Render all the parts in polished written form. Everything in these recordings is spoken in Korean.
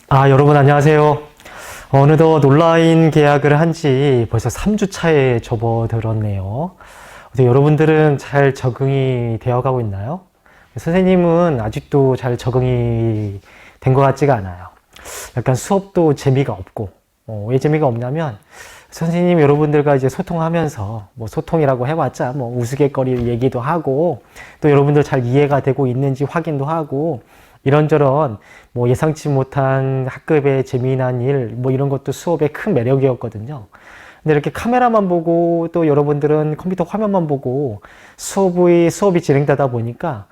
여러분 안녕하세요. 어느덧 온라인 계약을 한 지 벌써 3주 차에 접어들었네요. 여러분들은 잘 적응이 되어 가고 있나요? 선생님은 아직도 잘 적응이 된 것 같지가 않아요. 약간 수업도 재미가 없고, 왜 재미가 없냐면, 선생님 여러분들과 이제 소통하면서, 소통이라고 해봤자, 우스갯거리 얘기도 하고, 또 여러분들 잘 이해가 되고 있는지 확인도 하고, 이런저런 예상치 못한 학급의 재미난 일, 이런 것도 수업의 큰 매력이었거든요. 근데 이렇게 카메라만 보고 또 여러분들은 컴퓨터 화면만 보고 수업이 진행되다 보니까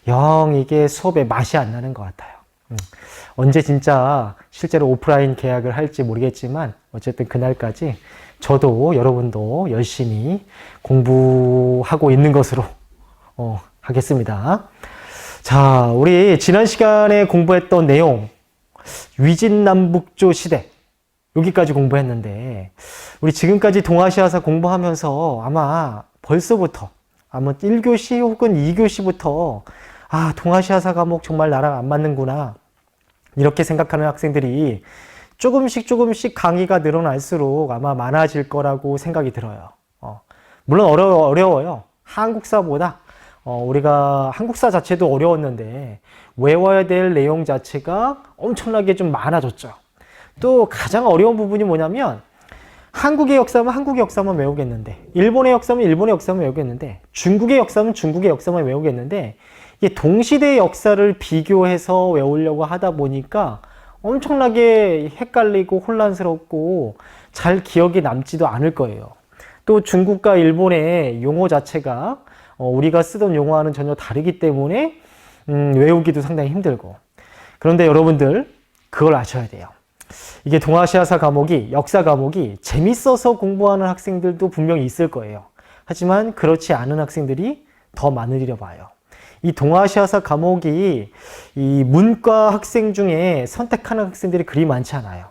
영 이게 수업의 맛이 안 나는 것 같아요. 언제 진짜 실제로 오프라인 계약을 할지 모르겠지만 어쨌든 그날까지 저도 여러분도 열심히 공부하고 있는 것으로 하겠습니다. 자, 우리 지난 시간에 공부했던 내용, 위진남북조 시대, 여기까지 공부했는데, 우리 지금까지 동아시아사 공부하면서 아마 벌써부터, 아마 1교시 혹은 2교시부터, 동아시아사 과목 정말 나랑 안 맞는구나. 이렇게 생각하는 학생들이 조금씩 강의가 늘어날수록 아마 많아질 거라고 생각이 들어요. 물론 어려워요. 한국사보다. 우리가 한국사 자체도 어려웠는데 외워야 될 내용 자체가 엄청나게 좀 많아졌죠. 또 가장 어려운 부분이 뭐냐면 한국의 역사만 외우겠는데, 일본의 역사만 외우겠는데, 중국의 역사만 외우겠는데, 이게 동시대 역사를 비교해서 외우려고 하다 보니까 엄청나게 헷갈리고 혼란스럽고 잘 기억에 남지도 않을 거예요. 또 중국과 일본의 용어 자체가 우리가 쓰던 용어와는 전혀 다르기 때문에 외우기도 상당히 힘들고. 그런데 여러분들 그걸 아셔야 돼요. 이게 동아시아사 과목이, 역사 과목이 재밌어서 공부하는 학생들도 분명히 있을 거예요. 하지만 그렇지 않은 학생들이 더 많으리려 봐요. 이 동아시아사 과목이 이 문과 학생 중에 선택하는 학생들이 그리 많지 않아요.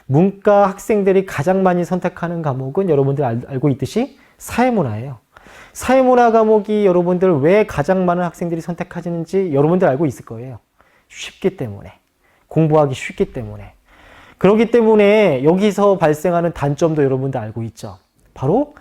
문과 학생들이 가장 많이 선택하는 과목은 여러분들 알고 있듯이 사회문화예요. 사회문화 과목이 여러분들 왜 가장 많은 학생들이 선택하시는지 여러분들 알고 있을 거예요. 쉽기 때문에. 공부하기 쉽기 때문에. 그렇기 때문에 여기서 발생하는 단점도 여러분들 알고 있죠. 바로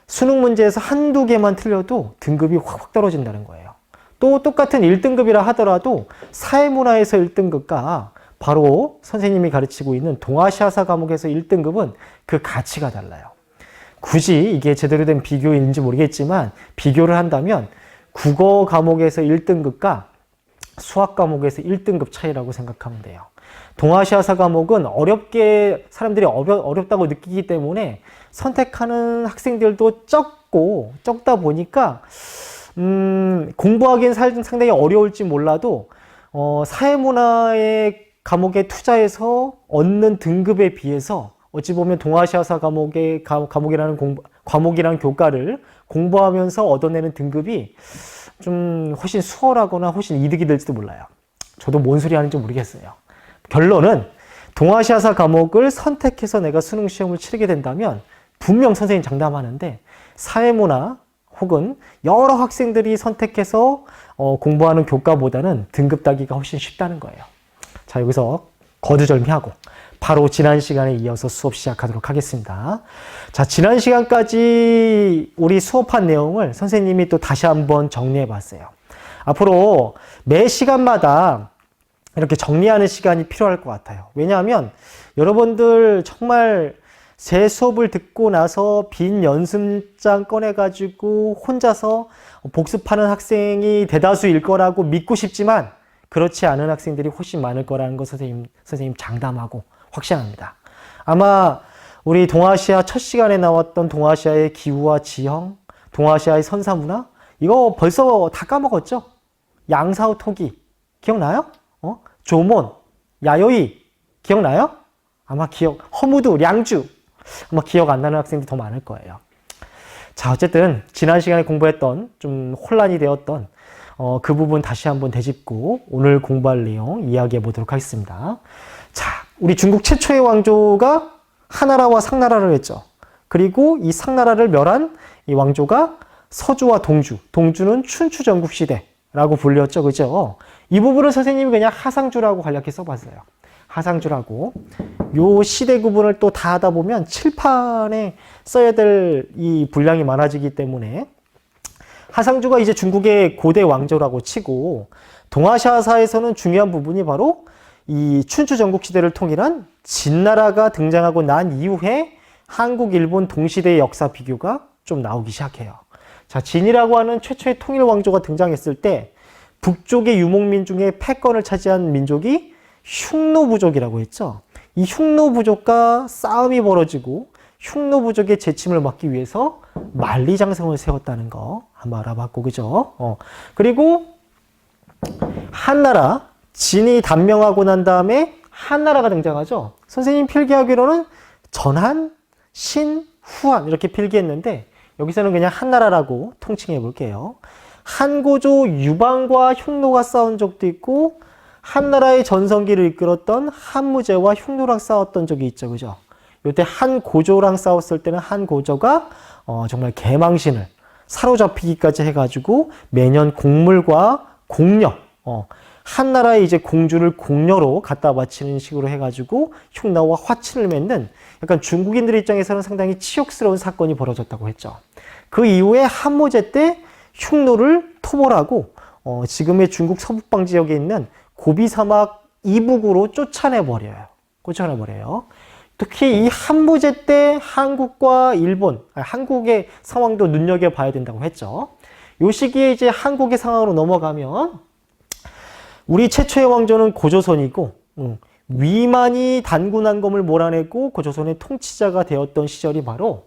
수능 문제에서 한두 개만 틀려도 등급이 확 떨어진다는 거예요. 또 똑같은 1등급이라 하더라도 사회문화에서 1등급과 바로 선생님이 가르치고 있는 동아시아사 과목에서 1등급은 그 가치가 달라요. 굳이 이게 제대로 된 비교인지 모르겠지만 비교를 한다면 국어 과목에서 1등급과 수학 과목에서 1등급 차이라고 생각하면 돼요. 동아시아사 과목은 사람들이 어렵다고 느끼기 때문에 선택하는 학생들도 적다 보니까 공부하기엔 상당히 어려울지 몰라도 사회문화의 과목에 투자해서 얻는 등급에 비해서 어찌 보면 동아시아사 과목이라는 교과를 공부하면서 얻어내는 등급이 좀 훨씬 수월하거나 훨씬 이득이 될지도 몰라요. 저도 뭔 소리 하는지 모르겠어요. 결론은 동아시아사 과목을 선택해서 내가 수능 시험을 치르게 된다면 분명 선생님 장담하는데 사회문화 혹은 여러 학생들이 선택해서 공부하는 교과보다는 등급 따기가 훨씬 쉽다는 거예요. 자, 여기서 거두절미하고 바로 지난 시간에 이어서 수업 시작하도록 하겠습니다. 자, 지난 시간까지 우리 수업한 내용을 선생님이 또 다시 한번 정리해 봤어요. 앞으로 매 시간마다 이렇게 정리하는 시간이 필요할 것 같아요. 왜냐하면 여러분들 정말 제 수업을 듣고 나서 빈 연습장 꺼내가지고 혼자서 복습하는 학생이 대다수일 거라고 믿고 싶지만 그렇지 않은 학생들이 훨씬 많을 거라는 거 선생님 장담하고 확신합니다. 아마 우리 동아시아 첫 시간에 나왔던 동아시아의 기후와 지형, 동아시아의 선사문화 이거 벌써 다 까먹었죠? 양사오 토기 기억나요? 조몬, 야요이 기억나요? 아마 허무두, 량주 아마 기억 안 나는 학생들이 더 많을 거예요. 자, 어쨌든 지난 시간에 공부했던 좀 혼란이 되었던 그 부분 다시 한번 되짚고 오늘 공부할 내용 이야기해 보도록 하겠습니다. 자, 우리 중국 최초의 왕조가 하나라와 상나라를 했죠. 그리고 이 상나라를 멸한 이 왕조가 서주와 동주는 춘추 전국시대라고 불렸죠. 그죠? 이 부분을 선생님이 그냥 하상주라고 간략히 써봤어요. 하상주라고. 요 시대 구분을 또 다 하다 보면 칠판에 써야 될 이 분량이 많아지기 때문에 하상주가 이제 중국의 고대 왕조라고 치고 동아시아사에서는 중요한 부분이 바로 이 춘추 전국시대를 통일한 진나라가 등장하고 난 이후에 한국, 일본 동시대의 역사 비교가 좀 나오기 시작해요. 자, 진이라고 하는 최초의 통일 왕조가 등장했을 때 북쪽의 유목민 중에 패권을 차지한 민족이 흉노부족이라고 했죠. 이 흉노부족과 싸움이 벌어지고 흉노부족의 재침을 막기 위해서 만리장성을 세웠다는 거 한번 알아봤고, 그죠? 그리고 한나라, 진이 단명하고 난 다음에 한나라가 등장하죠. 선생님 필기하기로는 전한, 신, 후한 이렇게 필기했는데 여기서는 그냥 한나라라고 통칭해 볼게요. 한고조 유방과 흉노가 싸운 적도 있고 한나라의 전성기를 이끌었던 한무제와 흉노랑 싸웠던 적이 있죠. 그죠? 이때 한고조랑 싸웠을 때는 한고조가 정말 개망신을 사로잡히기까지 해가지고 매년 공물과 공녀, 한나라의 이제 공주를 공녀로 갖다 바치는 식으로 해가지고 흉노와 화친을 맺는 약간 중국인들 입장에서는 상당히 치욕스러운 사건이 벌어졌다고 했죠. 그 이후에 한무제 때 흉노를 토벌하고 지금의 중국 서북방 지역에 있는 고비 사막 이북으로 쫓아내버려요. 특히 이 한무제 때 한국과 일본, 한국의 상황도 눈여겨봐야 된다고 했죠. 이 시기에 이제 한국의 상황으로 넘어가면 우리 최초의 왕조는 고조선이고 위만이 단군한검을 몰아내고 고조선의 통치자가 되었던 시절이 바로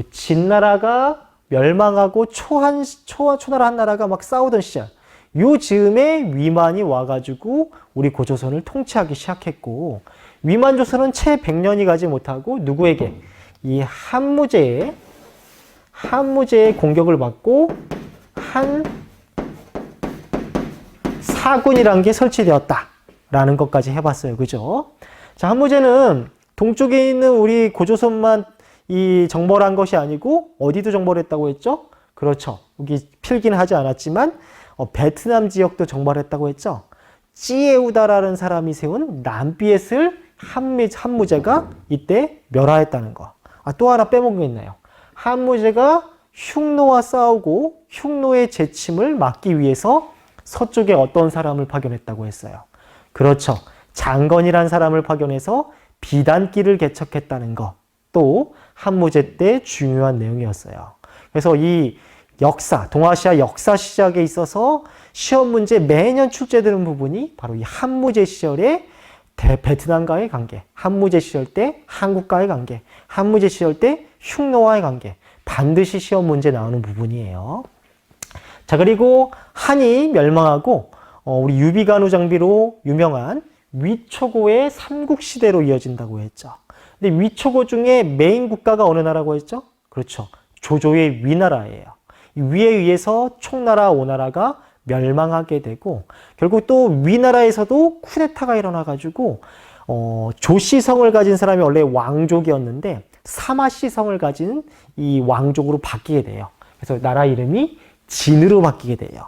진나라가 멸망하고 초나라 한나라가 막 싸우던 시절, 요 즈음에 위만이 와가지고 우리 고조선을 통치하기 시작했고, 위만조선은 채 100년이 가지 못하고 누구에게? 이 한무제의 공격을 받고 한 사군이라는 게 설치되었다라는 것까지 해봤어요. 그죠? 자, 한무제는 동쪽에 있는 우리 고조선만 이 정벌을 한 것이 아니고 어디도 정벌을 했다고 했죠? 그렇죠. 여기 필기는 하지 않았지만 베트남 지역도 정벌했다고 했죠. 찌에우다라는 사람이 세운 남비엣을 한무제가 이때 멸하했다는 거. 또 하나 빼먹은 게 있나요? 한무제가 흉노와 싸우고 흉노의 재침을 막기 위해서 서쪽에 어떤 사람을 파견했다고 했어요. 그렇죠. 장건이라는 사람을 파견해서 비단길을 개척했다는 것. 또 한무제 때 중요한 내용이었어요. 그래서 이 역사, 동아시아 역사 시작에 있어서 시험 문제 매년 출제되는 부분이 바로 이 한무제 시절의 베트남과의 관계, 한무제 시절 때 한국과의 관계, 한무제 시절 때 흉노와의 관계, 반드시 시험 문제 나오는 부분이에요. 자, 그리고 한이 멸망하고 우리 유비간우 장비로 유명한 위초고의 삼국시대로 이어진다고 했죠. 근데 위초고 중에 메인 국가가 어느 나라고 했죠? 그렇죠. 조조의 위나라예요. 이 위에 의해서 총나라, 오나라가 멸망하게 되고 결국 또 위나라에서도 쿠데타가 일어나가지고 조시성을 가진 사람이 원래 왕족이었는데 사마시성을 가진 이 왕족으로 바뀌게 돼요. 그래서 나라 이름이 진으로 바뀌게 돼요.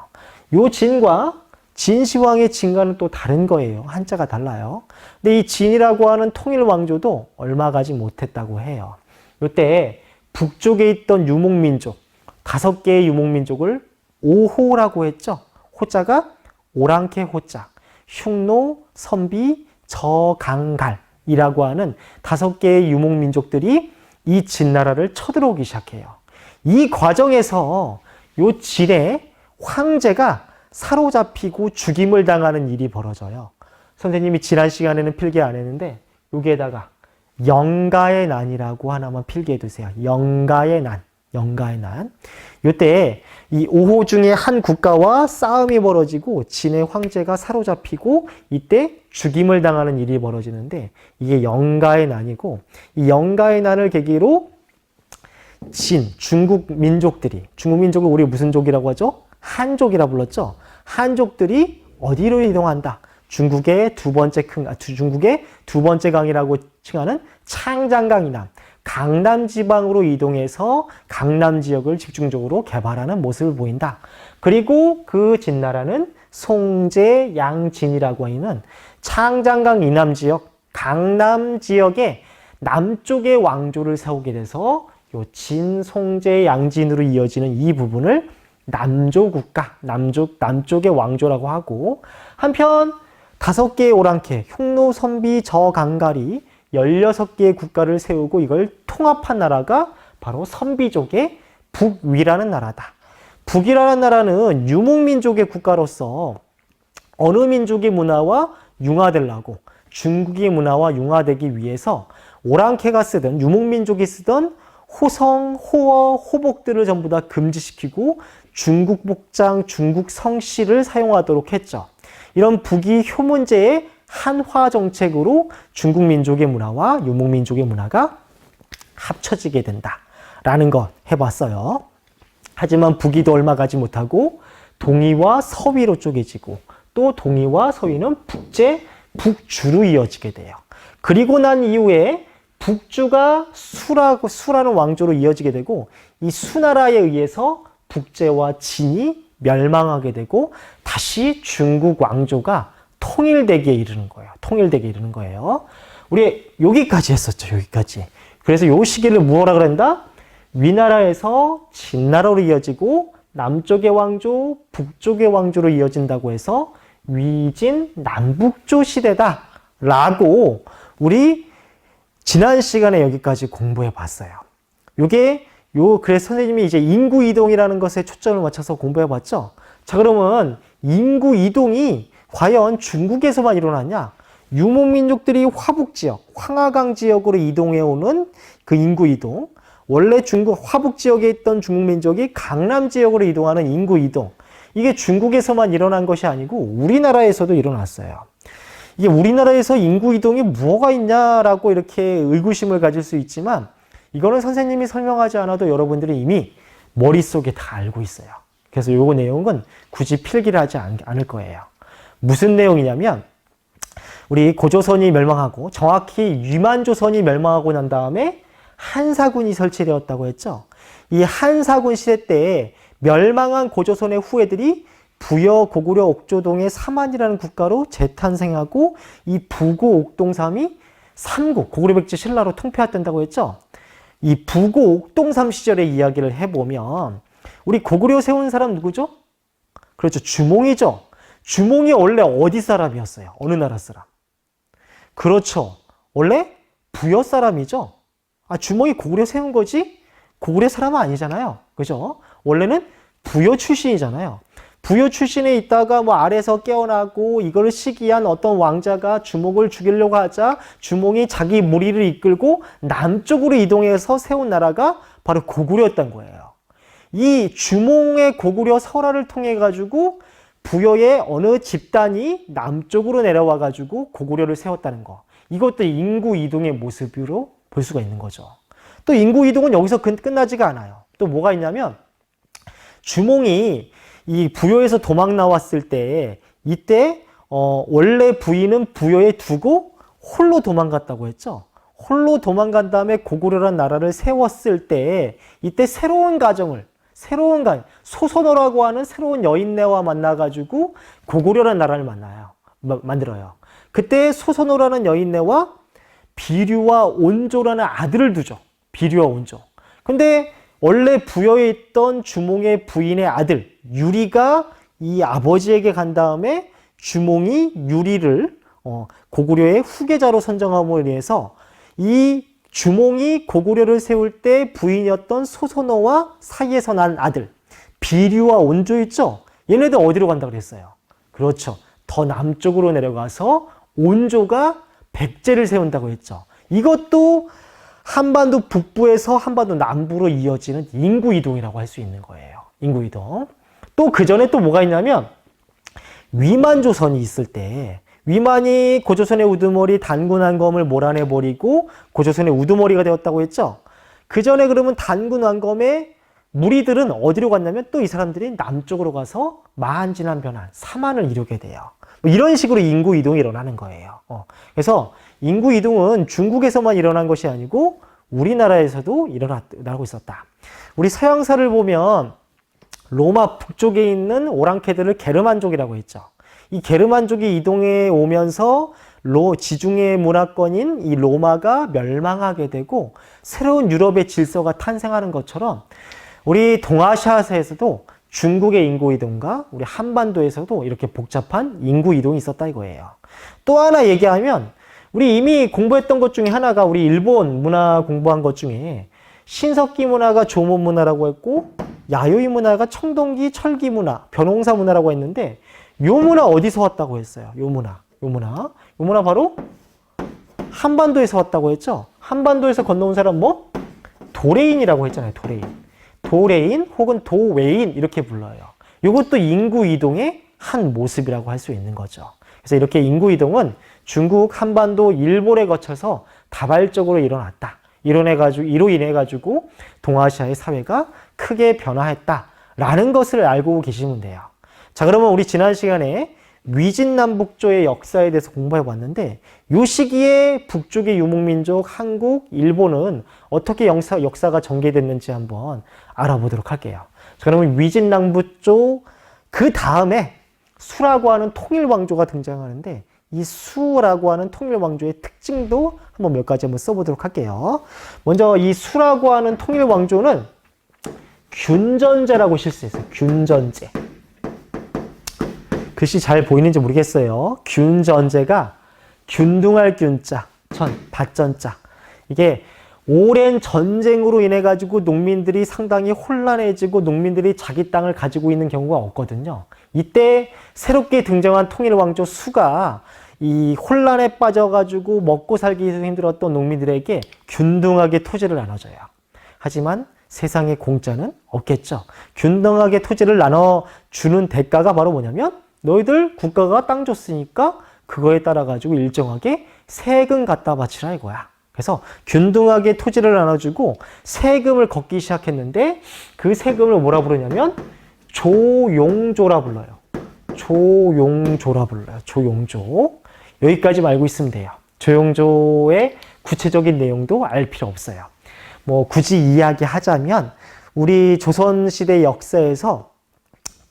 요 진과 진시황의 진과는 또 다른 거예요. 한자가 달라요. 근데 이 진이라고 하는 통일 왕조도 얼마 가지 못했다고 해요. 이때 북쪽에 있던 유목민족, 5개의 유목민족을 오호라고 했죠. 호자가 오랑캐 호자, 흉노, 선비, 저강갈이라고 하는 5개의 유목민족들이 이 진나라를 쳐들어오기 시작해요. 이 과정에서 요 진의 황제가 사로잡히고 죽임을 당하는 일이 벌어져요. 선생님이 지난 시간에는 필기 안 했는데 여기에다가 영가의 난이라고 하나만 필기해 두세요. 영가의 난. 이때 이 5호 중에 한 국가와 싸움이 벌어지고 진의 황제가 사로잡히고 이때 죽임을 당하는 일이 벌어지는데 이게 영가의 난이고, 이 영가의 난을 계기로 중국 민족을 우리 무슨 족이라고 하죠? 한족이라 불렀죠. 한족들이 어디로 이동한다? 중국의 두 번째 강이라고 칭하는 창장강 이남, 강남 지방으로 이동해서 강남 지역을 집중적으로 개발하는 모습을 보인다. 그리고 그 진나라는 송제, 양진이라고 하는 창장강 이남 지역, 강남 지역에 남쪽의 왕조를 세우게 돼서 요 진, 송제, 양진으로 이어지는 이 부분을 남조국가, 남쪽의 왕조라고 하고, 한편 5개의 오랑캐, 흉노, 선비, 저, 강갈이 16개의 국가를 세우고 이걸 통합한 나라가 바로 선비족의 북위라는 나라다. 북이라는 나라는 유목민족의 국가로서 어느 민족의 문화와 융화되려고, 중국의 문화와 융화되기 위해서 오랑캐가 쓰던, 유목민족이 쓰던 호성, 호어, 호복들을 전부 다 금지시키고 중국 복장, 중국 성씨를 사용하도록 했죠. 이런 북이 효문제의 한화 정책으로 중국 민족의 문화와 유목민족의 문화가 합쳐지게 된다라는 것 해봤어요. 하지만 북이도 얼마 가지 못하고 동이와 서위로 쪼개지고, 또 동이와 서위는 북제, 북주로 이어지게 돼요. 그리고 난 이후에 북주가 수라는 왕조로 이어지게 되고, 이 수나라에 의해서 북제와 진이 멸망하게 되고 다시 중국 왕조가 통일되기에 이르는 거예요. 우리 여기까지 했었죠. 여기까지. 그래서 요 시기를 뭐라 그런다? 위나라에서 진나라로 이어지고 남쪽의 왕조, 북쪽의 왕조로 이어진다고 해서 위진 남북조 시대다 라고 우리 지난 시간에 여기까지 공부해 봤어요. 그래서 선생님이 이제 인구 이동이라는 것에 초점을 맞춰서 공부해 봤죠. 자, 그러면 인구 이동이 과연 중국에서만 일어났냐? 유목민족들이 화북 지역, 황하강 지역으로 이동해 오는 그 인구 이동, 원래 중국 화북 지역에 있던 중국 민족이 강남 지역으로 이동하는 인구 이동, 이게 중국에서만 일어난 것이 아니고 우리나라에서도 일어났어요. 이게 우리나라에서 인구 이동이 뭐가 있냐라고 이렇게 의구심을 가질 수 있지만, 이거는 선생님이 설명하지 않아도 여러분들이 이미 머릿속에 다 알고 있어요. 그래서 요거 내용은 굳이 필기를 하지 않을 거예요. 무슨 내용이냐면, 우리 고조선이 멸망하고 정확히 위만조선이 멸망하고 난 다음에 한사군이 설치되었다고 했죠. 이 한사군 시대 때에 멸망한 고조선의 후예들이 부여, 고구려, 옥조동의 삼한이라는 국가로 재탄생하고, 이 부고, 옥동삼이 삼국, 고구려, 백제, 신라로 통폐합된다고 했죠. 이 부고, 옥동삼 시절의 이야기를 해보면 우리 고구려 세운 사람 누구죠? 그렇죠. 주몽이죠. 주몽이 원래 어디 사람이었어요? 어느 나라 사람? 그렇죠. 원래 부여 사람이죠. 주몽이 고구려 세운 거지? 고구려 사람은 아니잖아요. 그죠? 원래는 부여 출신이잖아요. 부여 출신에 있다가 아래에서 깨어나고 이걸 시기한 어떤 왕자가 주몽을 죽이려고 하자 주몽이 자기 무리를 이끌고 남쪽으로 이동해서 세운 나라가 바로 고구려였던 거예요. 이 주몽의 고구려 설화를 통해 가지고 부여의 어느 집단이 남쪽으로 내려와 가지고 고구려를 세웠다는 거. 이것도 인구 이동의 모습으로 볼 수가 있는 거죠. 또 인구 이동은 여기서 끝나지가 않아요. 또 뭐가 있냐면, 주몽이 이 부여에서 도망 나왔을 때, 이때 원래 부인은 부여에 두고 홀로 도망갔다고 했죠. 홀로 도망간 다음에 고구려라는 나라를 세웠을 때, 이때 소선호라고 하는 새로운 여인네와 만나가지고 고구려라는 나라를 만들어요. 그때 소선호라는 여인네와 비류와 온조라는 아들을 두죠. 비류와 온조. 근데 원래 부여에 있던 주몽의 부인의 아들 유리가 이 아버지에게 간 다음에 주몽이 유리를 고구려의 후계자로 선정함으로 인해서 이 주몽이 고구려를 세울 때 부인이었던 소선호와 사이에서 난 아들 비류와 온조 있죠? 얘네들 어디로 간다고 그랬어요? 그렇죠. 더 남쪽으로 내려가서 온조가 백제를 세운다고 했죠. 이것도 한반도 북부에서 한반도 남부로 이어지는 인구 이동이라고 할 수 있는 거예요. 인구 이동. 또 그 전에 또 뭐가 있냐면, 위만조선이 있을 때 위만이 고조선의 우두머리 단군왕검을 몰아내버리고 고조선의 우두머리가 되었다고 했죠. 그 전에 그러면 단군왕검의 무리들은 어디로 갔냐면, 또 이 사람들이 남쪽으로 가서 마한진한 변환, 삼한을 이루게 돼요. 이런 식으로 인구 이동이 일어나는 거예요. 그래서 인구 이동은 중국에서만 일어난 것이 아니고 우리나라에서도 일어나고 있었다. 우리 서양사를 보면 로마 북쪽에 있는 오랑캐들을 게르만족이라고 했죠. 이 게르만족이 이동해 오면서 지중해 문화권인 이 로마가 멸망하게 되고 새로운 유럽의 질서가 탄생하는 것처럼 우리 동아시아에서도 중국의 인구 이동과 우리 한반도에서도 이렇게 복잡한 인구 이동이 있었다 이거예요. 또 하나 얘기하면 우리 이미 공부했던 것 중에 하나가 우리 일본 문화 공부한 것 중에 신석기 문화가 조문 문화라고 했고 야요이 문화가 청동기 철기 문화, 벼농사 문화라고 했는데 요 문화 어디서 왔다고 했어요? 요 문화 바로 한반도에서 왔다고 했죠? 한반도에서 건너온 사람 뭐? 도레인이라고 했잖아요. 도레인 혹은 도웨인 이렇게 불러요. 이것도 인구 이동의 한 모습이라고 할 수 있는 거죠. 그래서 이렇게 인구 이동은 중국, 한반도, 일본에 거쳐서 다발적으로 일어났다. 이로 인해 가지고 동아시아의 사회가 크게 변화했다라는 것을 알고 계시면 돼요. 자, 그러면 우리 지난 시간에 위진남북조의 역사에 대해서 공부해 봤는데 이 시기에 북쪽의 유목민족 한국, 일본은 어떻게 역사가 전개됐는지 한번 알아보도록 할게요. 자, 그러면 위진남북조 그 다음에 수라고 하는 통일왕조가 등장하는데 이 수라고 하는 통일왕조의 특징도 한번 몇 가지 한번 써보도록 할게요. 먼저 이 수라고 하는 통일왕조는 균전제라고 실수했어요. 균전제. 글씨 잘 보이는지 모르겠어요. 균전제가 균등할 균자, 밭전자. 이게 오랜 전쟁으로 인해 가지고 농민들이 상당히 혼란해지고 농민들이 자기 땅을 가지고 있는 경우가 없거든요. 이때 새롭게 등장한 통일왕조 수가 이 혼란에 빠져가지고 먹고 살기 힘들었던 농민들에게 균등하게 토지를 나눠줘요. 하지만 세상에 공짜는 없겠죠. 균등하게 토지를 나눠주는 대가가 바로 뭐냐면 너희들 국가가 땅 줬으니까 그거에 따라 가지고 일정하게 세금 갖다 바치라 이거야. 그래서 균등하게 토지를 나눠주고 세금을 걷기 시작했는데 그 세금을 뭐라 부르냐면 조용조라 불러요. 조용조. 여기까지만 알고 있으면 돼요. 조용조의 구체적인 내용도 알 필요 없어요. 뭐 굳이 이야기하자면 우리 조선시대 역사에서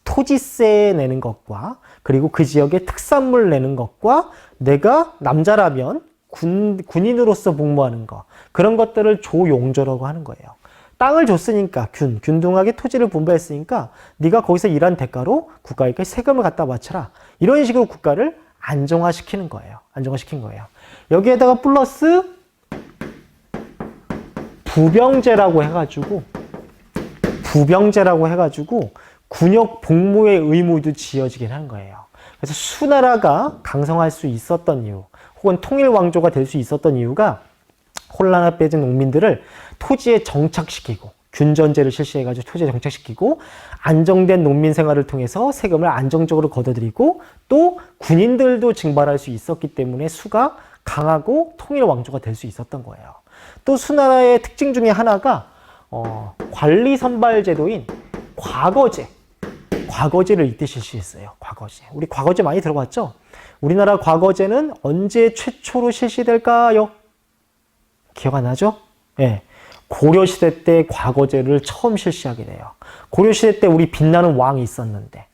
토지세 내는 것과 그리고 그 지역의 특산물 내는 것과 내가 남자라면 군인으로서 복무하는 것 그런 것들을 조용조라고 하는 거예요. 땅을 줬으니까 균등하게 토지를 분배했으니까 네가 거기서 일한 대가로 국가에게 세금을 갖다 바쳐라. 이런 식으로 국가를 안정화시킨 거예요. 여기에다가 플러스 부병제라고 해가지고 군역 복무의 의무도 지어지긴 한 거예요. 그래서 수나라가 강성할 수 있었던 이유 혹은 통일왕조가 될 수 있었던 이유가 혼란에 빠진 농민들을 토지에 정착시키고 균전제를 실시해가지고 토지에 정착시키고 안정된 농민 생활을 통해서 세금을 안정적으로 걷어들이고 또 군인들도 증발할 수 있었기 때문에 수가 강하고 통일왕조가 될 수 있었던 거예요. 또 수나라의 특징 중에 하나가 관리 선발 제도인 과거제를 이때 실시했어요. 우리 과거제 많이 들어봤죠? 우리나라 과거제는 언제 최초로 실시될까요? 기억 안 나죠? 네. 고려시대 때 과거제를 처음 실시하게 돼요. 고려시대 때 우리 빛나는 왕이 있었는데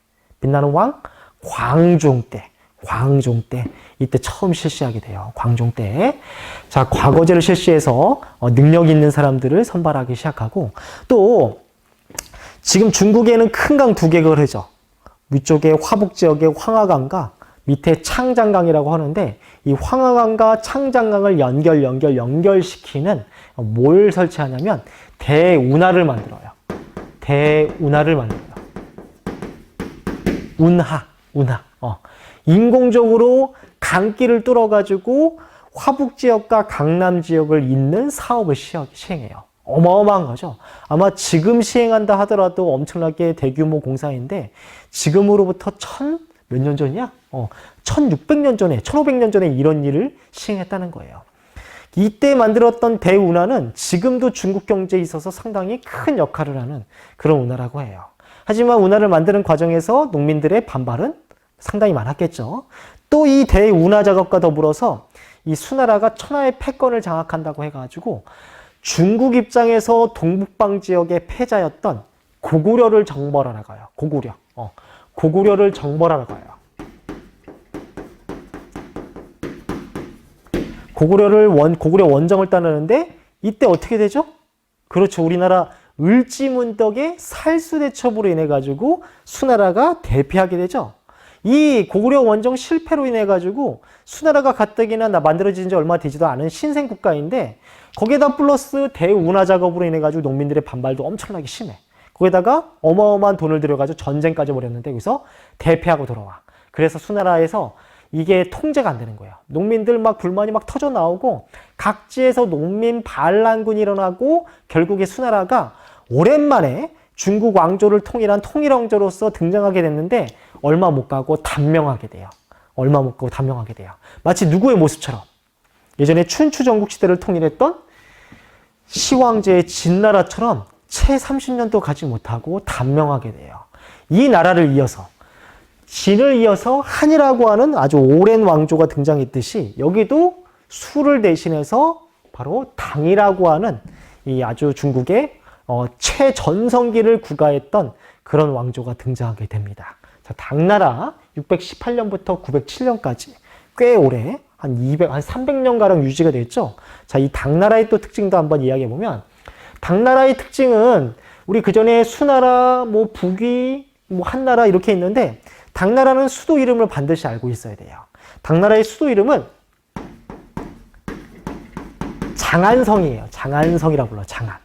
빛나는 왕? 광종 때 이때 처음 실시하게 돼요. 광종 때. 자, 과거제를 실시해서 능력 있는 사람들을 선발하기 시작하고 또 지금 중국에는 큰 강 두 개가 흐르죠. 위쪽에 화북 지역의 황하강과 밑에 창장강이라고 하는데 이 황하강과 창장강을 연결시키는 뭘 설치하냐면 대운하를 만들어요. 운하. 인공적으로 강길을 뚫어가지고 화북 지역과 강남 지역을 잇는 사업을 시행해요. 어마어마한 거죠. 아마 지금 시행한다 하더라도 엄청나게 대규모 공사인데 지금으로부터 몇 년 전이야? 1600년 전에, 1500년 전에 이런 일을 시행했다는 거예요. 이때 만들었던 대운하는 지금도 중국 경제에 있어서 상당히 큰 역할을 하는 그런 운하라고 해요. 하지만 운하를 만드는 과정에서 농민들의 반발은 상당히 많았겠죠. 또 이 대운하 작업과 더불어서 이 수나라가 천하의 패권을 장악한다고 해가지고 중국 입장에서 동북방 지역의 패자였던 고구려를 정벌하러 가요. 고구려를 정벌하러 가요. 고구려 원정을 떠나는데 이때 어떻게 되죠? 그렇죠. 우리나라 을지문덕의 살수대첩으로 인해 가지고 수나라가 대피하게 되죠. 이 고구려 원정 실패로 인해 가지고 수나라가 가뜩이나 만들어진 지 얼마 되지도 않은 신생 국가인데 거기에다 플러스 대운하 작업으로 인해 가지고 농민들의 반발도 엄청나게 심해. 거기다가 어마어마한 돈을 들여가지고 전쟁까지 벌였는데 여기서 대패하고 돌아와. 그래서 수나라에서 이게 통제가 안 되는 거예요. 농민들 막 불만이 막 터져 나오고 각지에서 농민 반란군이 일어나고 결국에 수나라가 오랜만에 중국 왕조를 통일한 통일왕조로서 등장하게 됐는데 얼마 못 가고 단명하게 돼요. 얼마 못 가고 단명하게 돼요. 마치 누구의 모습처럼 예전에 춘추 전국 시대를 통일했던 시황제의 진나라처럼 채 30년도 가지 못하고 단명하게 돼요. 이 나라를 이어서 진을 이어서 한이라고 하는 아주 오랜 왕조가 등장했듯이 여기도 수를 대신해서 바로 당이라고 하는 이 아주 중국의 최전성기를 구가했던 그런 왕조가 등장하게 됩니다. 자, 당나라 618년부터 907년까지 꽤 오래 한 300년가량 유지가 됐죠. 자, 이 당나라의 또 특징도 한번 이야기해 보면 당나라의 특징은 우리 그전에 수나라, 뭐 북위, 뭐 한나라 이렇게 있는데 당나라는 수도 이름을 반드시 알고 있어야 돼요. 당나라의 수도 이름은 장안성이에요. 장안성이라고 불러요. 장안.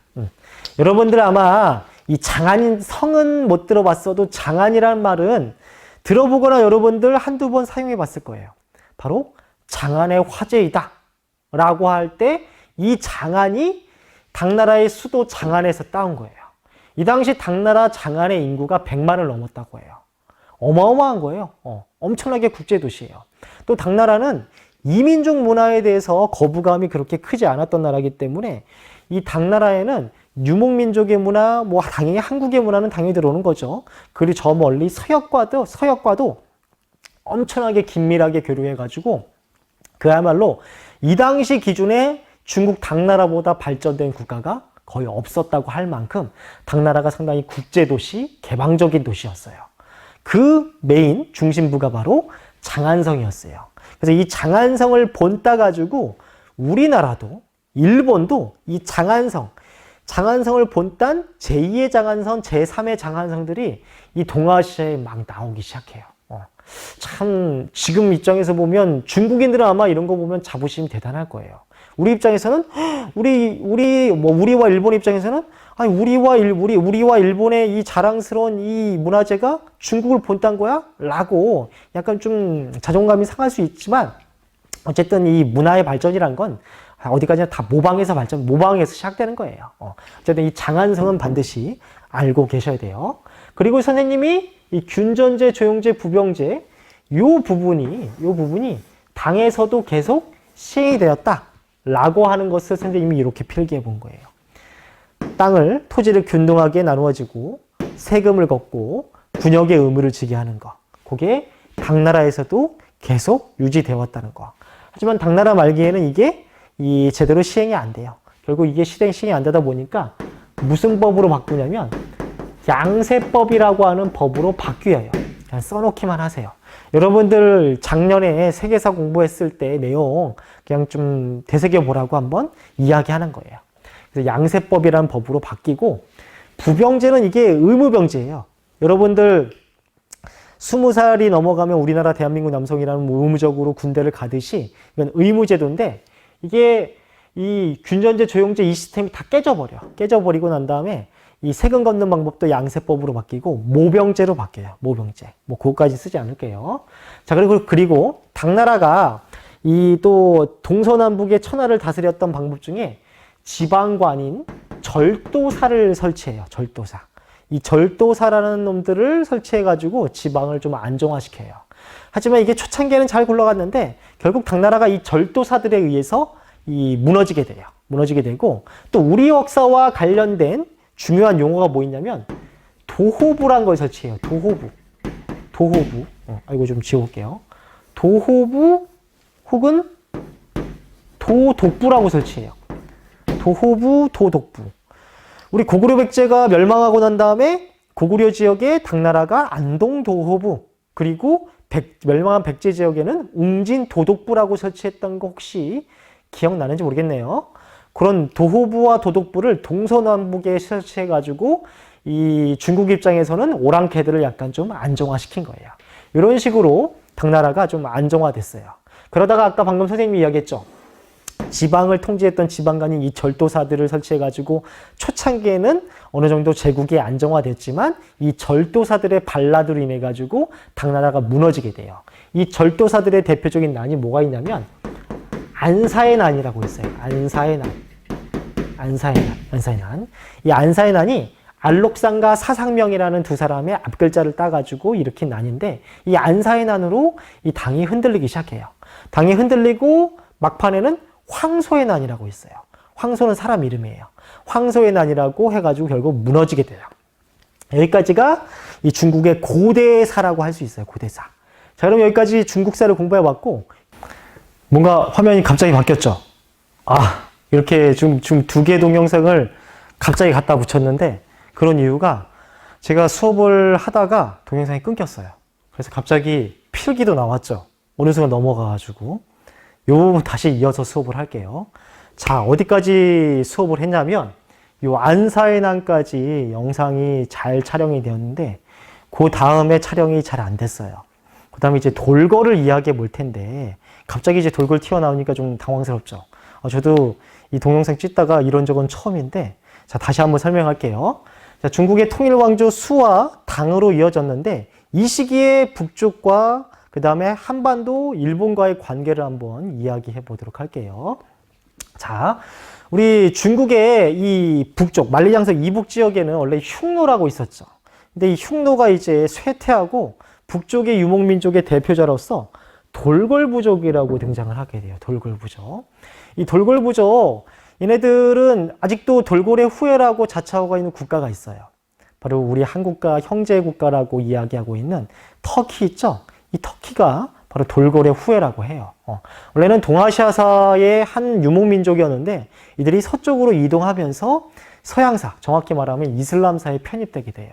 여러분들 아마 이 장안 성은 못 들어봤어도 장안이라는 말은 들어보거나 여러분들 한두 번 사용해 봤을 거예요. 바로 장안의 화제이다 라고 할 때 이 장안이 당나라의 수도 장안에서 따온 거예요. 이 당시 당나라 장안의 인구가 100만을 넘었다고 해요. 어마어마한 거예요. 엄청나게 국제도시예요. 또 당나라는 이민족 문화에 대해서 거부감이 그렇게 크지 않았던 나라이기 때문에 이 당나라에는 유목민족의 문화, 뭐 당연히 한국의 문화는 당연히 들어오는 거죠. 그리고 저 멀리 서역과도 엄청나게 긴밀하게 교류해가지고 그야말로 이 당시 기준에 중국 당나라보다 발전된 국가가 거의 없었다고 할 만큼 당나라가 상당히 국제도시, 개방적인 도시였어요. 그 메인 중심부가 바로 장안성이었어요. 그래서 이 장안성을 본따 가지고 우리나라도 일본도 이 장안성을 본딴 제2의 장안성, 제3의 장안성들이 이 동아시아에 막 나오기 시작해요. 참 지금 입장에서 보면 중국인들은 아마 이런 거 보면 자부심이 대단할 거예요. 우리 입장에서는 우리와 일본 입장에서는 아니 우리와 일본의 이 자랑스러운 이 문화재가 중국을 본딴 거야? 라고 약간 좀 자존감이 상할 수 있지만 어쨌든 이 문화의 발전이란 건 어디까지나 다 모방에서 시작되는 거예요. 어쨌든 이 장안성은 반드시 알고 계셔야 돼요. 그리고 선생님이 이 균전제, 조용제, 부병제 요 부분이 당에서도 계속 시행이 되었다라고 하는 것을 선생님이 이렇게 필기해 본 거예요. 토지를 균등하게 나누어지고 세금을 걷고 군역의 의무를 지게 하는 거. 그게 당나라에서도 계속 유지되었다는 거. 하지만 당나라 말기에는 이게 제대로 시행이 안 돼요. 결국 이게 시행이 안 되다 보니까 무슨 법으로 바꾸냐면 양세법이라고 하는 법으로 바뀌어요. 그냥 써놓기만 하세요. 여러분들 작년에 세계사 공부했을 때 내용 그냥 좀 되새겨보라고 한번 이야기하는 거예요. 그래서 양세법이라는 법으로 바뀌고 부병제는 이게 의무병제예요. 여러분들 20살이 넘어가면 우리나라 대한민국 남성이라는 의무적으로 군대를 가듯이 이건 의무제도인데 이게 이 균전제, 조용제 이 시스템이 다 깨져버리고 난 다음에 이 세금 걷는 방법도 양세법으로 바뀌고 모병제로 바뀌어요. 모병제. 뭐 그거까지 쓰지 않을게요. 자, 그리고 당나라가 이 또 동서남북의 천하를 다스렸던 방법 중에 지방관인 절도사를 설치해요. 절도사. 이 절도사라는 놈들을 설치해가지고 지방을 좀 안정화시켜요. 하지만 이게 초창기에는 잘 굴러갔는데 결국 당나라가 이 절도사들에 의해서 무너지게 돼요. 무너지게 되고 또 우리 역사와 관련된 중요한 용어가 뭐 있냐면 도호부라는 걸 설치해요. 도호부. 이거 좀 지워볼게요. 도호부 혹은 도독부라고 설치해요. 도호부, 도독부. 우리 고구려 백제가 멸망하고 난 다음에 고구려 지역에 당나라가 안동 도호부 그리고 멸망한 백제 지역에는 웅진 도독부라고 설치했던 거 혹시 기억나는지 모르겠네요. 그런 도호부와 도독부를 동서남북에 설치해가지고 이 중국 입장에서는 오랑캐들을 약간 좀 안정화시킨 거예요. 이런 식으로 당나라가 좀 안정화됐어요. 그러다가 아까 방금 선생님이 이야기했죠. 지방을 통제했던 지방간인 이 절도사들을 설치해가지고 초창기에는 어느 정도 제국이 안정화됐지만 이 절도사들의 반란으로 인해가지고 당나라가 무너지게 돼요. 이 절도사들의 대표적인 난이 뭐가 있냐면 안사의 난이라고 있어요. 안사의 난. 이 안사의 난이 알록산과 사상명이라는 두 사람의 앞글자를 따가지고 일으킨 난인데 이 안사의 난으로 이 당이 흔들리기 시작해요. 당이 흔들리고 막판에는 황소의 난이라고 있어요. 황소는 사람 이름이에요. 황소의 난이라고 해가지고 결국 무너지게 돼요. 여기까지가 이 중국의 고대사라고 할 수 있어요. 고대사. 자, 그럼 여기까지 중국사를 공부해봤고 뭔가 화면이 갑자기 바뀌었죠. 이렇게 좀 두 개의 동영상을 갑자기 갖다 붙였는데 그런 이유가 제가 수업을 하다가 동영상이 끊겼어요. 그래서 갑자기 필기도 나왔죠. 어느 순간 넘어가가지고 이 부분 다시 이어서 수업을 할게요. 자, 어디까지 수업을 했냐면 요 안사의 난까지 영상이 잘 촬영이 되었는데 그 다음에 촬영이 잘 안 됐어요. 그 다음에 이제 돌궐을 이야기해 볼 텐데 갑자기 이제 돌궐 튀어나오니까 좀 당황스럽죠. 저도 이 동영상 찍다가 이런 적은 처음인데 자, 다시 한번 설명할게요. 자, 중국의 통일왕조 수와 당으로 이어졌는데 이 시기에 북쪽과 그 다음에 한반도 일본과의 관계를 한번 이야기해 보도록 할게요. 자, 우리 중국의 이 북쪽 만리장성 이북 지역에는 원래 흉노라고 있었죠. 근데 이 흉노가 이제 쇠퇴하고 북쪽의 유목민족의 대표자로서 돌궐부족이라고 등장을 하게 돼요. 돌궐부족. 이 돌궐부족, 얘네들은 아직도 돌궐의 후예라고 자처하고 있는 국가가 있어요. 바로 우리 한국과 형제 국가라고 이야기하고 있는 터키 있죠? 이 터키가 바로 돌궐의 후예라고 해요. 원래는 동아시아사의 한 유목민족이었는데 이들이 서쪽으로 이동하면서 서양사, 정확히 말하면 이슬람사에 편입되게 돼요.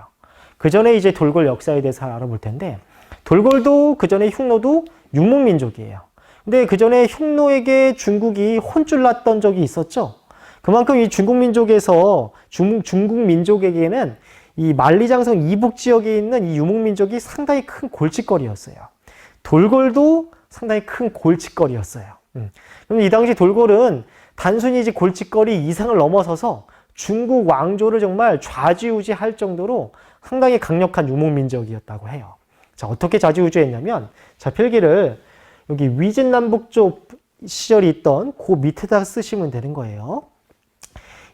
그 전에 이제 돌궐 역사에 대해서 알아볼 텐데 돌궐도 그 전에 흉노도 유목민족이에요. 근데 그 전에 흉노에게 중국이 혼쭐 났던 적이 있었죠. 그만큼 이 중국 민족에서 중국 민족에게는 이 만리장성 이북 지역에 있는 이 유목민족이 상당히 큰 골칫거리였어요. 돌궐도 상당히 큰 골칫거리였어요. 그럼 이 당시 돌궐은 단순히 이제 골칫거리 이상을 넘어서서 중국 왕조를 정말 좌지우지할 정도로 상당히 강력한 유목민족이었다고 해요. 자, 어떻게 좌지우지했냐면, 자, 필기를 여기 위진남북조 시절이 있던 그 밑에다 쓰시면 되는 거예요.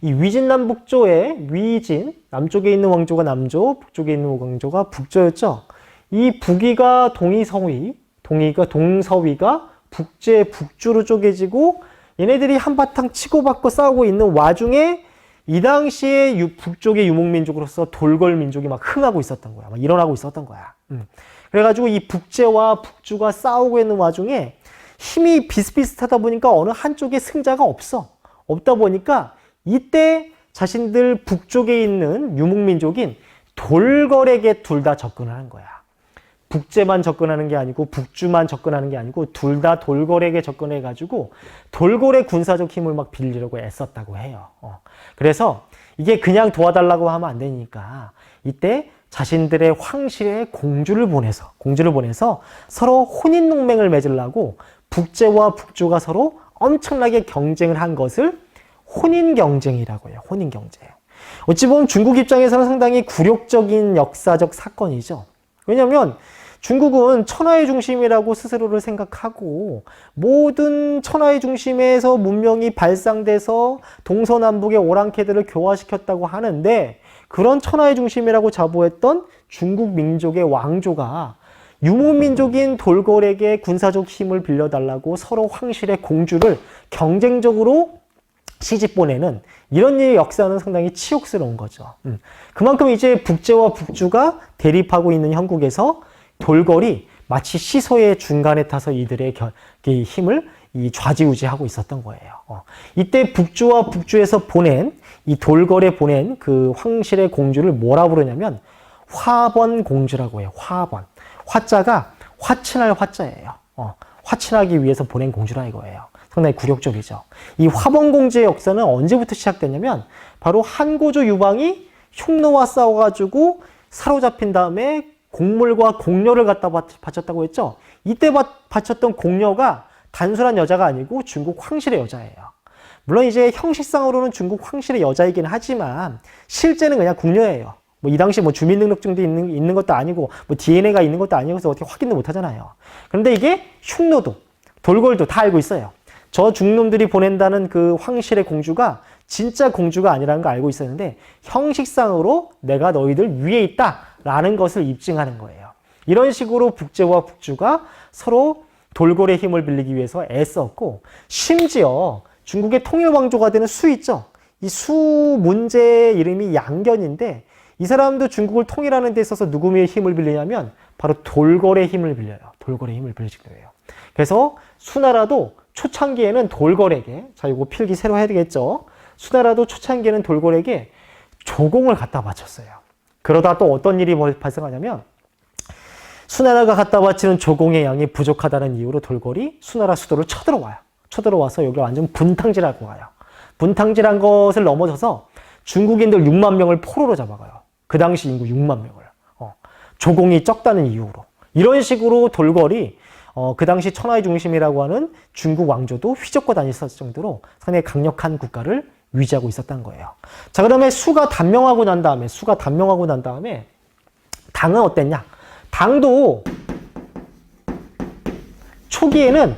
이 위진남북조의 위진, 남쪽에 있는 왕조가 남조, 북쪽에 있는 왕조가 북조였죠. 이 북위가 동이서위, 동서위가 북제, 북주로 쪼개지고 얘네들이 한바탕 치고받고 싸우고 있는 와중에 이 당시에 북쪽의 유목민족으로서 돌궐민족이 막 흥하고 있었던 거야. 막 일어나고 있었던 거야. 그래가지고 이 북제와 북주가 싸우고 있는 와중에 힘이 비슷비슷하다 보니까 어느 한쪽에 승자가 없다 보니까 이때 자신들 북쪽에 있는 유목민족인 돌궐에게 둘 다 접근을 하는 거야. 북제만 접근하는 게 아니고 북주만 접근하는 게 아니고 둘 다 돌궐에게 접근해가지고 돌궐의 군사적 힘을 막 빌리려고 애썼다고 해요. 그래서 이게 그냥 도와달라고 하면 안 되니까 이때 자신들의 황실에 공주를 보내서 서로 혼인동맹을 맺으려고 북제와 북주가 서로 엄청나게 경쟁을 한 것을 혼인경쟁이라고 해요. 혼인경쟁. 어찌 보면 중국 입장에서는 상당히 굴욕적인 역사적 사건이죠. 왜냐하면 중국은 천하의 중심이라고 스스로를 생각하고 모든 천하의 중심에서 문명이 발상돼서 동서남북의 오랑캐들을 교화시켰다고 하는데 그런 천하의 중심이라고 자부했던 중국 민족의 왕조가 유목민족인 돌궐에게 군사적 힘을 빌려달라고 서로 황실의 공주를 경쟁적으로 시집 보내는 이런 일의 역사는 상당히 치욕스러운 거죠. 그만큼 이제 북제와 북주가 대립하고 있는 형국에서 돌궐이 마치 시소의 중간에 타서 이들의 힘을 좌지우지하고 있었던 거예요. 이때 북주와 북주에서 보낸 이 돌궐에 보낸 그 황실의 공주를 뭐라 부르냐면 화번 공주라고 해요. 화번. 화자가 화친할 화자예요. 화친하기 위해서 보낸 공주라 이거예요. 상당히 굴욕적이죠. 이 화범공주의 역사는 언제부터 시작됐냐면 바로 한고조 유방이 흉노와 싸워가지고 사로잡힌 다음에 곡물과 공료를 갖다 바쳤다고 했죠. 이때 바쳤던 공료가 단순한 여자가 아니고 중국 황실의 여자예요. 물론 이제 형식상으로는 중국 황실의 여자이긴 하지만 실제는 그냥 궁녀예요. 뭐 이 당시 뭐 주민등록증도 있는 것도 아니고 뭐 DNA가 있는 것도 아니고 해서 어떻게 확인도 못 하잖아요. 그런데 이게 흉노도 돌궐도 다 알고 있어요. 저 중놈들이 보낸다는 그 황실의 공주가 진짜 공주가 아니라는 걸 알고 있었는데 형식상으로 내가 너희들 위에 있다라는 것을 입증하는 거예요. 이런 식으로 북제와 북주가 서로 돌궐의 힘을 빌리기 위해서 애썼고 심지어 중국의 통일왕조가 되는 수 있죠. 이 수 문제의 이름이 양견인데 이 사람도 중국을 통일하는 데 있어서 누구의 힘을 빌리냐면 바로 돌궐의 힘을 빌려요. 돌궐의 힘을 빌리는 거예요. 그래서 수나라도 초창기에는 돌궐에게, 자 이거 필기 새로 해야 되겠죠. 수나라도 초창기에는 돌궐에게 조공을 갖다 바쳤어요. 그러다 또 어떤 일이 발생하냐면 수나라가 갖다 바치는 조공의 양이 부족하다는 이유로 돌궐이 수나라 수도를 쳐들어와요. 쳐들어와서 여기 완전 분탕질하고 가요. 분탕질한 것을 넘어서서 중국인들 6만 명을 포로로 잡아가요. 그 당시 인구 6만 명을. 조공이 적다는 이유로. 이런 식으로 돌궐이 그 당시 천하의 중심이라고 하는 중국 왕조도 휘젓고 다녔을 정도로 상당히 강력한 국가를 유지하고 있었던 거예요. 자, 그러면 수가 단명하고 난 다음에 당은 어땠냐? 당도 초기에는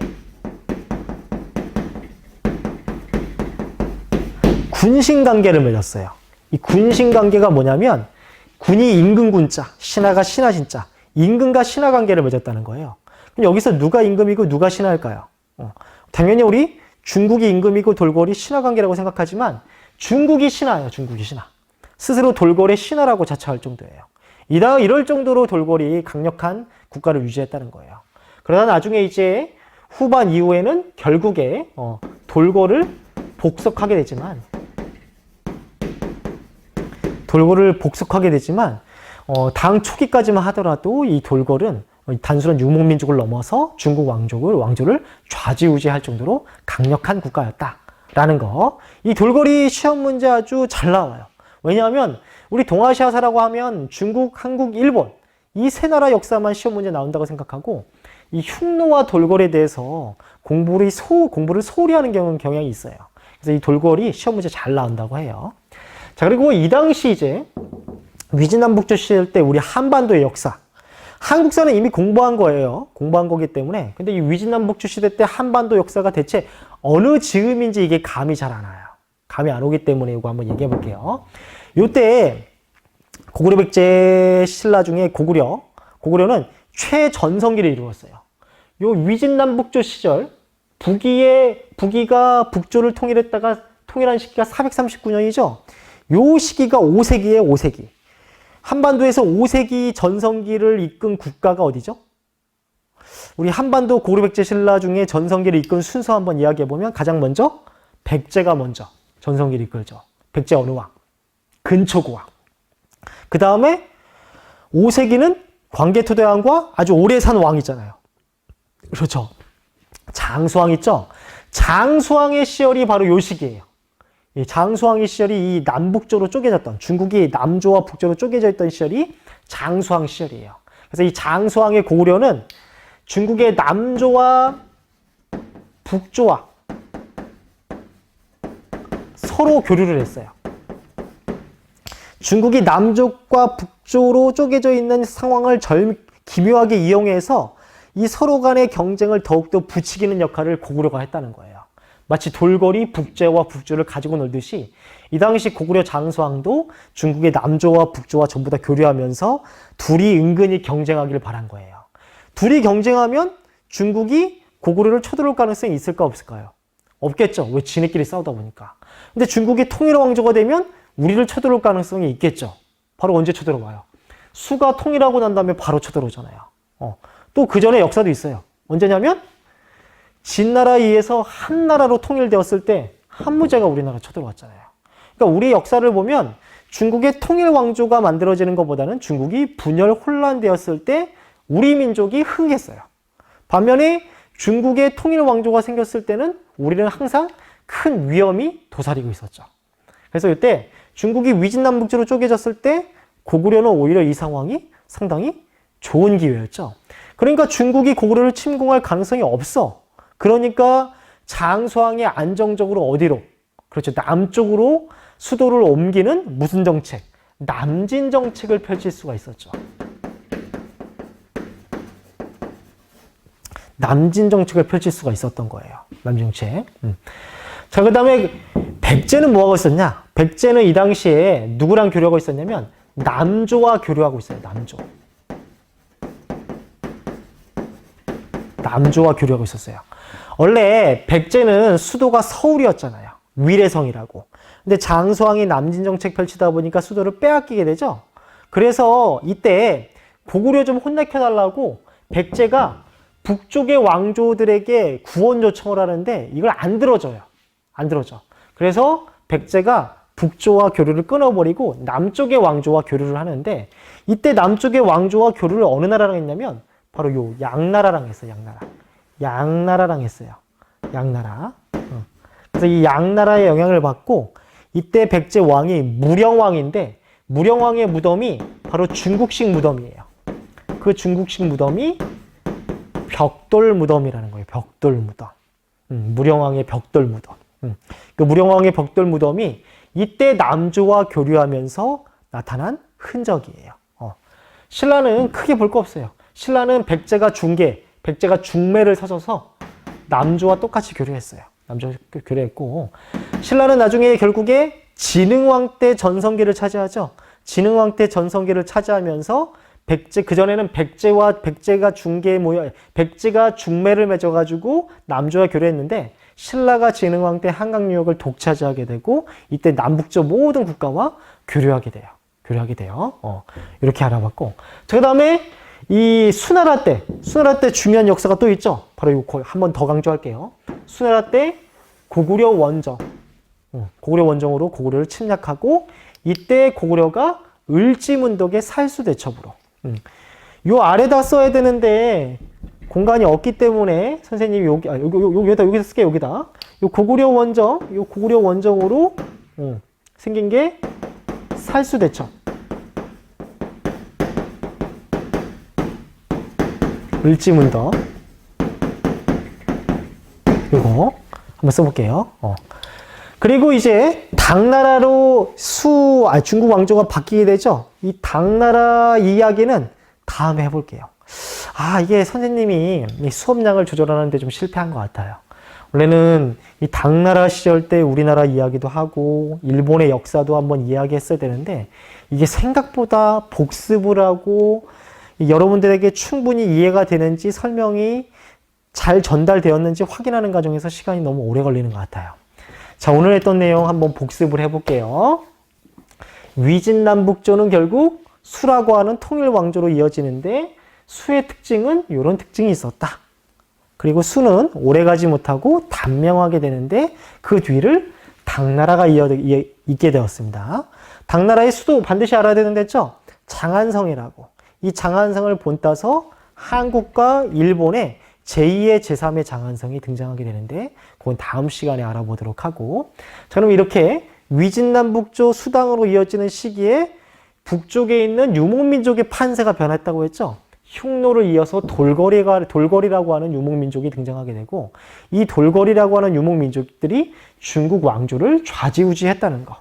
군신관계를 맺었어요. 이 군신관계가 뭐냐면 군이 임금군자, 신하가 신하신자, 임금과 신하 관계를 맺었다는 거예요. 그럼 여기서 누가 임금이고 누가 신하일까요? 당연히 우리 중국이 임금이고 돌궐이 신하 관계라고 생각하지만 중국이 신하예요. 중국이 신하. 스스로 돌궐의 신하라고 자처할 정도예요. 이럴 정도로 돌궐이 강력한 국가를 유지했다는 거예요. 그러다 나중에 이제 후반 이후에는 결국에 돌궐을 복속하게 되지만 당 초기까지만 하더라도 이 돌궐은 단순한 유목민족을 넘어서 중국 왕조를 좌지우지할 정도로 강력한 국가였다라는 거. 이 돌궐이 시험 문제 아주 잘 나와요. 왜냐하면 우리 동아시아사라고 하면 중국, 한국, 일본 이 세 나라 역사만 시험 문제 나온다고 생각하고 이 흉노와 돌궐에 대해서 공부를 소홀히 하는 경향이 있어요. 그래서 이 돌궐이 시험 문제 잘 나온다고 해요. 자, 그리고 이 당시 이제 위진남북조 시절 때 우리 한반도의 역사, 한국사는 이미 공부한 거예요. 공부한 거기 때문에. 근데 이 위진남북조 시대 때 한반도 역사가 대체 어느 즈음인지 이게 감이 잘 안 와요. 감이 안 오기 때문에 이거 한번 얘기해 볼게요. 요때 고구려 백제 신라 중에 고구려는 최전성기를 이루었어요. 요 위진남북조 시절 북이가 북조를 통일한 시기가 439년이죠. 요 시기가 5세기예요, 5세기. 한반도에서 5세기 전성기를 이끈 국가가 어디죠? 우리 한반도 고구려 백제 신라 중에 전성기를 이끈 순서 한번 이야기해보면 가장 먼저 백제가 먼저 전성기를 이끌죠. 백제 어느 왕? 근초고왕. 그 다음에 5세기는 광개토대왕과 아주 오래 산 왕이잖아요. 그렇죠. 장수왕 있죠? 장수왕의 시절이 바로 요 시기예요. 이 장수왕의 시절이 이 남북조로 쪼개졌던, 중국이 남조와 북조로 쪼개져 있던 시절이 장수왕 시절이에요. 그래서 이 장수왕의 고구려는 중국의 남조와 북조와 서로 교류를 했어요. 중국이 남쪽과 북조로 쪼개져 있는 상황을 기묘하게 이용해서 이 서로 간의 경쟁을 더욱더 부추기는 역할을 고구려가 했다는 거예요. 마치 돌궐이 북제와 북조를 가지고 놀듯이 이 당시 고구려 장수왕도 중국의 남조와 북조와 전부 다 교류하면서 둘이 은근히 경쟁하기를 바란 거예요. 둘이 경쟁하면 중국이 고구려를 쳐들어올 가능성이 있을까 없을까요? 없겠죠. 왜 지네끼리 싸우다 보니까. 근데 중국이 통일 왕조가 되면 우리를 쳐들어올 가능성이 있겠죠. 바로 언제 쳐들어와요? 수가 통일하고 난 다음에 바로 쳐들어오잖아요. 또 그 전에 역사도 있어요. 언제냐면 진나라에 의해서 한 나라로 통일되었을 때 한무제가 우리나라 쳐들어왔잖아요. 그러니까 우리 역사를 보면 중국의 통일 왕조가 만들어지는 것보다는 중국이 분열 혼란되었을 때 우리 민족이 흥했어요. 반면에 중국의 통일 왕조가 생겼을 때는 우리는 항상 큰 위험이 도사리고 있었죠. 그래서 이때 중국이 위진남북지로 쪼개졌을 때 고구려는 오히려 이 상황이 상당히 좋은 기회였죠. 그러니까 중국이 고구려를 침공할 가능성이 없어. 그러니까 장수왕이 안정적으로 어디로? 그렇죠. 남쪽으로 수도를 옮기는 무슨 정책? 남진 정책을 펼칠 수가 있었죠. 남진 정책을 펼칠 수가 있었던 거예요. 남진 정책. 자, 그 다음에 백제는 뭐하고 있었냐? 백제는 이 당시에 누구랑 교류하고 있었냐면 남조와 교류하고 있어요. 남조. 남조와 교류하고 있었어요. 원래 백제는 수도가 서울이었잖아요. 위례성이라고. 근데 장수왕이 남진 정책 펼치다 보니까 수도를 빼앗기게 되죠. 그래서 이때 고구려 좀 혼내켜달라고 백제가 북쪽의 왕조들에게 구원 요청을 하는데 이걸 안 들어줘요. 안 들어줘. 그래서 백제가 북조와 교류를 끊어버리고 남쪽의 왕조와 교류를 하는데 이때 남쪽의 왕조와 교류를 어느 나라랑 했냐면 바로 요 양나라랑 했어요. 양나라. 양나라랑 했어요. 양나라. 그래서 이 양나라의 영향을 받고 이때 백제 왕이 무령왕인데 무령왕의 무덤이 바로 중국식 무덤이에요. 그 중국식 무덤이 벽돌 무덤이라는 거예요. 벽돌 무덤. 무령왕의 벽돌 무덤. 그 무령왕의 벽돌 무덤이 이때 남조와 교류하면서 나타난 흔적이에요. 신라는 크게 볼 거 없어요. 신라는 백제가 중계, 백제가 중매를 서져서 남조와 똑같이 교류했어요. 남조와 교류했고 신라는 나중에 결국에 진흥왕 때 전성기를 차지하죠. 진흥왕 때 전성기를 차지하면서 백제, 그전에는 백제가 백제가 중매를 맺어가지고 남조와 교류했는데 신라가 진흥왕 때 한강 유역을 독차지하게 되고 이때 남북조 모든 국가와 교류하게 돼요. 이렇게 알아봤고. 그 다음에 이 수나라 때 중요한 역사가 또 있죠. 바로 이거 한 번 더 강조할게요. 수나라 때 고구려 원정. 고구려 원정으로 고구려를 침략하고 이때 고구려가 을지문덕의 살수대첩으로. 요 아래다 써야 되는데 공간이 없기 때문에 선생님이 여기다 쓸게요. 여기다. 요 고구려 원정으로 생긴 게 살수대첩. 을지문덕. 요거 한번 써볼게요. 그리고 이제 당나라로 중국 왕조가 바뀌게 되죠. 이 당나라 이야기는 다음에 해볼게요. 이게 선생님이 이 수업량을 조절하는데 좀 실패한 것 같아요. 원래는 이 당나라 시절 때 우리나라 이야기도 하고 일본의 역사도 한번 이야기했어야 되는데 이게 생각보다 복습을 하고 여러분들에게 충분히 이해가 되는지 설명이 잘 전달되었는지 확인하는 과정에서 시간이 너무 오래 걸리는 것 같아요. 자, 오늘 했던 내용 한번 복습을 해볼게요. 위진남북조는 결국 수라고 하는 통일왕조로 이어지는데 수의 특징은 이런 특징이 있었다. 그리고 수는 오래가지 못하고 단명하게 되는데 그 뒤를 당나라가 잇게 되었습니다. 당나라의 수도 반드시 알아야 되는 데죠. 장안성이라고. 이 장안성을 본따서 한국과 일본의 제2의 제3의 장안성이 등장하게 되는데 그건 다음 시간에 알아보도록 하고, 자, 그럼 이렇게 위진남북조 수당으로 이어지는 시기에 북쪽에 있는 유목민족의 판세가 변했다고 했죠. 흉노를 이어서 돌거리라고 하는 유목민족이 등장하게 되고 이 돌거리라고 하는 유목민족들이 중국 왕조를 좌지우지했다는 거.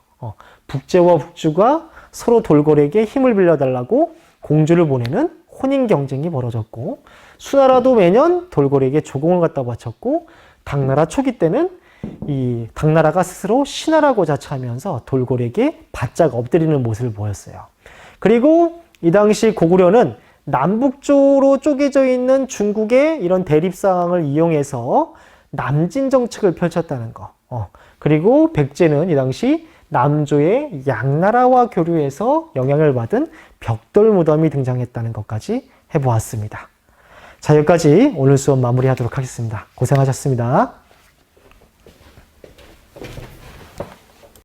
북제와 북주가 서로 돌거리에게 힘을 빌려달라고 공주를 보내는 혼인 경쟁이 벌어졌고 수나라도 매년 돌거리에게 조공을 갖다 바쳤고 당나라 초기 때는 이 당나라가 스스로 신하라고 자처하면서 돌거리에게 바짝 엎드리는 모습을 보였어요. 그리고 이 당시 고구려는 남북조로 쪼개져 있는 중국의 이런 대립 상황을 이용해서 남진 정책을 펼쳤다는 거. 그리고 백제는 이 당시 남조의 양나라와 교류해서 영향을 받은 벽돌 무덤이 등장했다는 것까지 해보았습니다. 자, 여기까지 오늘 수업 마무리하도록 하겠습니다. 고생하셨습니다.